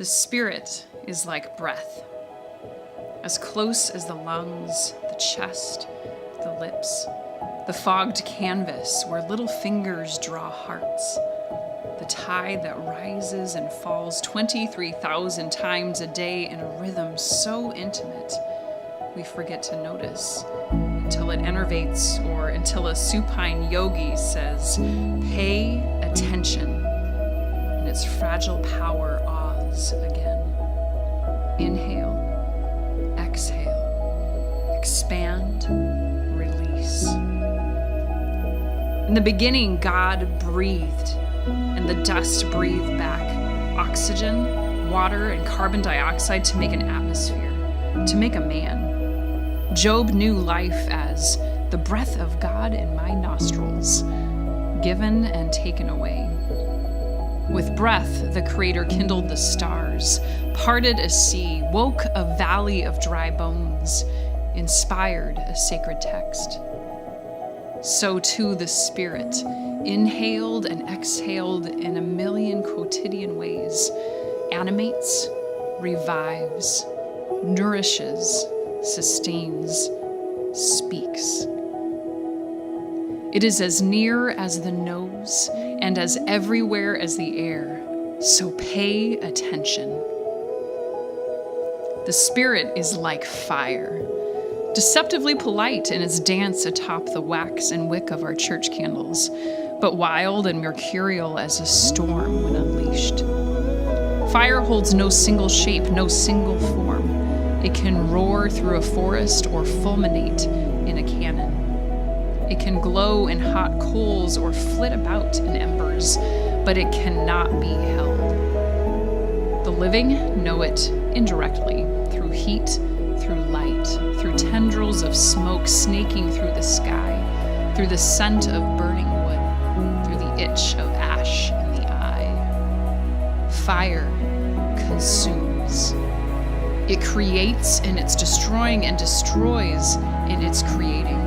The Spirit is like breath, as close as the lungs, the chest, the lips, the fogged canvas where little fingers draw hearts, the tide that rises and falls 23,000 times a day in a rhythm so intimate we forget to notice until it enervates or until a supine yogi says, "Pay attention," and its fragile power awes again. Inhale, exhale, expand, release. In the beginning, God breathed, and the dust breathed back oxygen, water, and carbon dioxide to make an atmosphere, to make a man. Job knew life as the breath of God in my nostrils, given and taken away. With breath, the Creator kindled the stars, parted a sea, woke a valley of dry bones, inspired a sacred text. So too the Spirit, inhaled and exhaled in a million quotidian ways, animates, revives, nourishes, sustains, speaks. It is as near as the nose and as everywhere as the air, so pay attention. The Spirit is like fire, deceptively polite in its dance atop the wax and wick of our church candles, but wild and mercurial as a storm when unleashed. Fire holds no single shape, no single form. It can roar through a forest or fulminate in a cannon. It can glow in hot coals or flit about in embers, but it cannot be held. The living know it indirectly, through heat, through light, through tendrils of smoke snaking through the sky, through the scent of burning wood, through the itch of ash in the eye. Fire consumes. It creates in its destroying and destroys in its creating.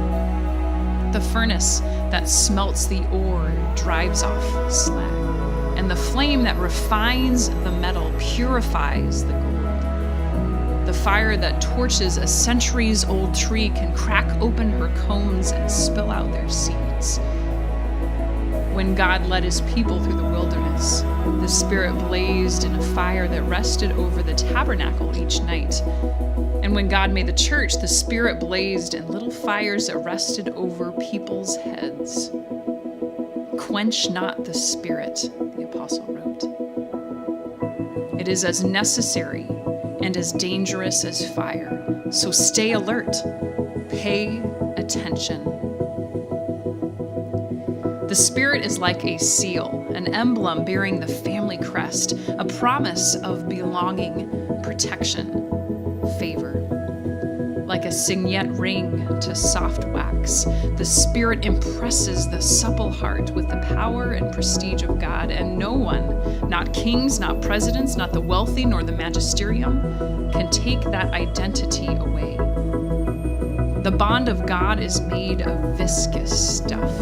The furnace that smelts the ore drives off slag, and the flame that refines the metal purifies the gold. The fire that torches a centuries-old tree can crack open her cones and spill out their seeds. When God led his people through the wilderness, the Spirit blazed in a fire that rested over the tabernacle each night. And when God made the church, the Spirit blazed in little fires that rested over people's heads. Quench not the Spirit, the apostle wrote. It is as necessary and as dangerous as fire, so stay alert, pay attention. The Spirit is like a seal, an emblem bearing the family crest, a promise of belonging, protection, favor. Like a signet ring to soft wax, the Spirit impresses the supple heart with the power and prestige of God, and no one, not kings, not presidents, not the wealthy, nor the magisterium, can take that identity away. The bond of God is made of viscous stuff.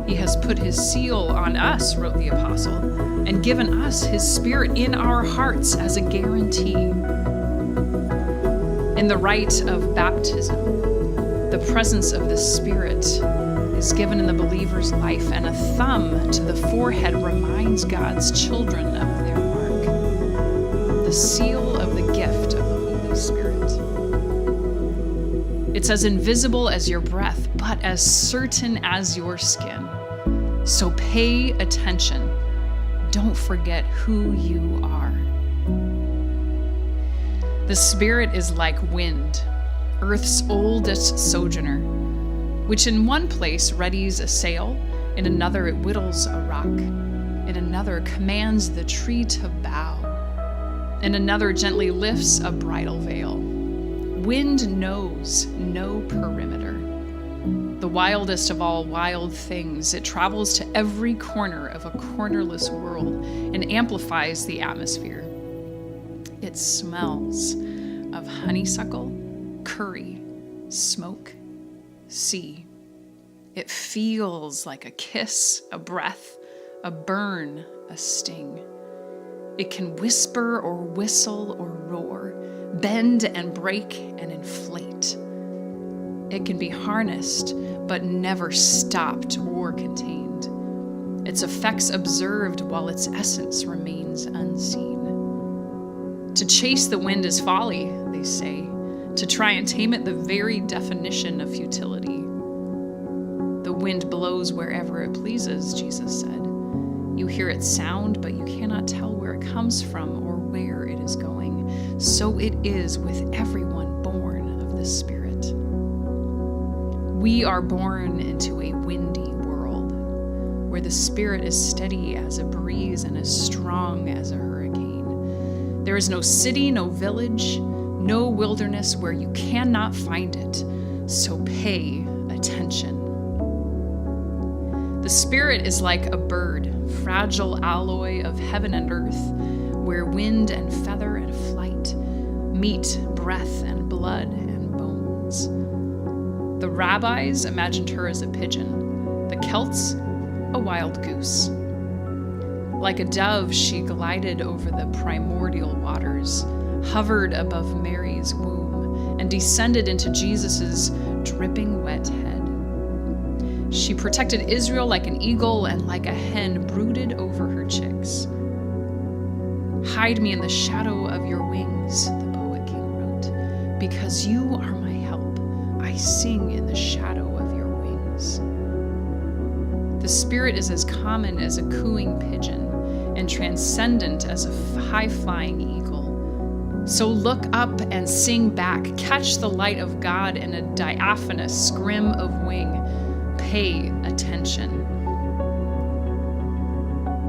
He has put his seal on us, wrote the apostle, and given us his Spirit in our hearts as a guarantee. In the rite of baptism, the presence of the Spirit is given in the believer's life, and a thumb to the forehead reminds God's children of their mark, the seal of the gift of the Holy Spirit. It's as invisible as your breath, but as certain as your skin. So pay attention. Don't forget who you are. The Spirit is like wind, earth's oldest sojourner, which in one place readies a sail, in another it whittles a rock, in another commands the tree to bow, in another gently lifts a bridal veil. Wind knows no perimeter. The wildest of all wild things, it travels to every corner of a cornerless world and amplifies the atmosphere. It smells of honeysuckle, curry, smoke, sea. It feels like a kiss, a breath, a burn, a sting. It can whisper or whistle or roar, bend and break and inflate. It can be harnessed, but never stopped or contained. Its effects observed while its essence remains unseen. To chase the wind is folly, they say. To try and tame it, the very definition of futility. The wind blows wherever it pleases, Jesus said. You hear its sound, but you cannot tell where it comes from or where it is going. So it is with everyone born of the Spirit. We are born into a windy world, where the Spirit is steady as a breeze and as strong as a hurricane. There is no city, no village, no wilderness where you cannot find it, so pay attention. The Spirit is like a bird, fragile alloy of heaven and earth, where wind and feather and flight meet breath and blood and bones. The rabbis imagined her as a pigeon, the Celts a wild goose. Like a dove, she glided over the primordial waters, hovered above Mary's womb, and descended into Jesus' dripping wet head. She protected Israel like an eagle and like a hen brooded over her chicks. Hide me in the shadow of your wings, the poet king wrote, because you are my help. I sing in the shadow of your wings. The Spirit is as common as a cooing pigeon and transcendent as a high-flying eagle. So look up and sing back. Catch the light of God in a diaphanous scrim of wing. Pay attention.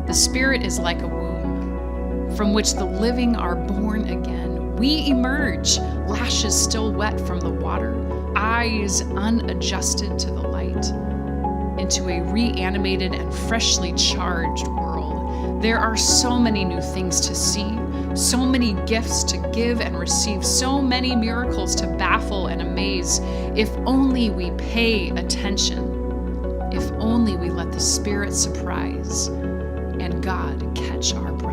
The Spirit is like a womb from which the living are born again. We emerge, lashes still wet from the water, eyes unadjusted to the light, into a reanimated and freshly charged world. There are so many new things to see, so many gifts to give and receive, so many miracles to baffle and amaze, if only we pay attention. If only we let the Spirit surprise and God catch our breath.